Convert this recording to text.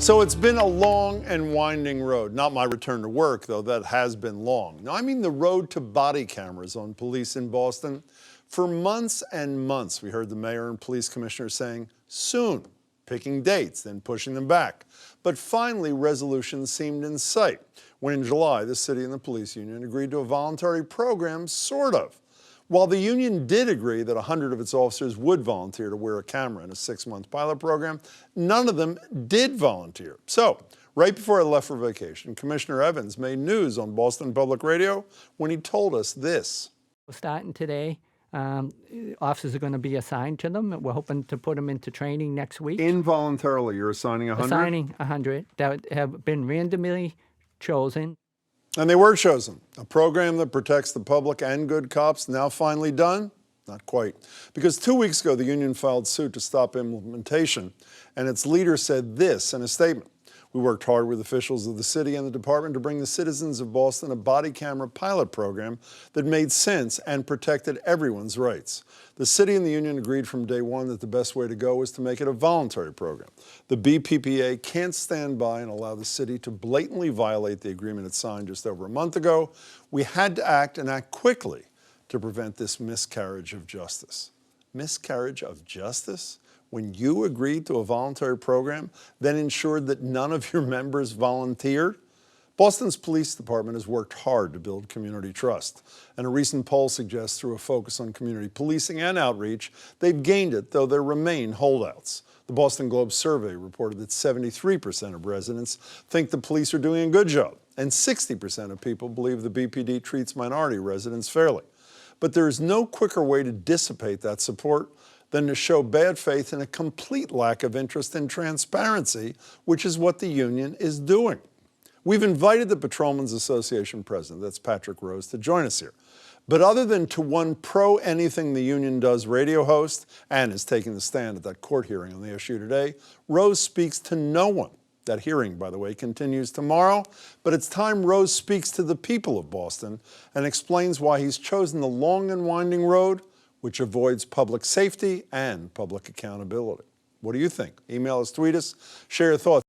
So it's been a long and winding road. Not my return to work, though, that has been long. No, I mean the road to body cameras on police in Boston. For months and months, we heard the mayor and police commissioner saying, soon, picking dates, then pushing them back. But finally, resolution seemed in sight when in July, the city and the police union agreed to a voluntary program, sort of. While the union did agree that 100 of its officers would volunteer to wear a camera in a 6-month pilot program, none of them did volunteer. So, right before I left for vacation, Commissioner Evans made news on Boston Public Radio when he told us this. Starting today, officers are going to be assigned to them. We're hoping to put them into training next week. Involuntarily, you're assigning 100? Assigning 100 that have been randomly chosen. And they were chosen. A program that protects the public and good cops, now finally done? Not quite. Because 2 weeks ago, the union filed suit to stop implementation, and its leader said this in a statement. We worked hard with officials of the city and the department to bring the citizens of Boston a body camera pilot program that made sense and protected everyone's rights. The city and the union agreed from day one that the best way to go was to make it a voluntary program. The BPPA can't stand by and allow the city to blatantly violate the agreement it signed just over a month ago. We had to act and act quickly to prevent this miscarriage of justice. Miscarriage of justice? When you agreed to a voluntary program, then ensured that none of your members volunteered? Boston's police department has worked hard to build community trust, and a recent poll suggests through a focus on community policing and outreach, they've gained it, though there remain holdouts. The Boston Globe survey reported that 73% of residents think the police are doing a good job, and 60% of people believe the BPD treats minority residents fairly. But there is no quicker way to dissipate that support than to show bad faith and a complete lack of interest and transparency, which is what the union is doing. We've invited the Patrolmen's Association president, that's Patrick Rose, to join us here. But other than to one pro-anything the union does radio host, and is taking the stand at that court hearing on the issue today, Rose speaks to no one. That hearing, by the way, continues tomorrow, but it's time Rose speaks to the people of Boston and explains why he's chosen the long and winding road which avoids public safety and public accountability. What do you think? Email us, tweet us, share your thoughts.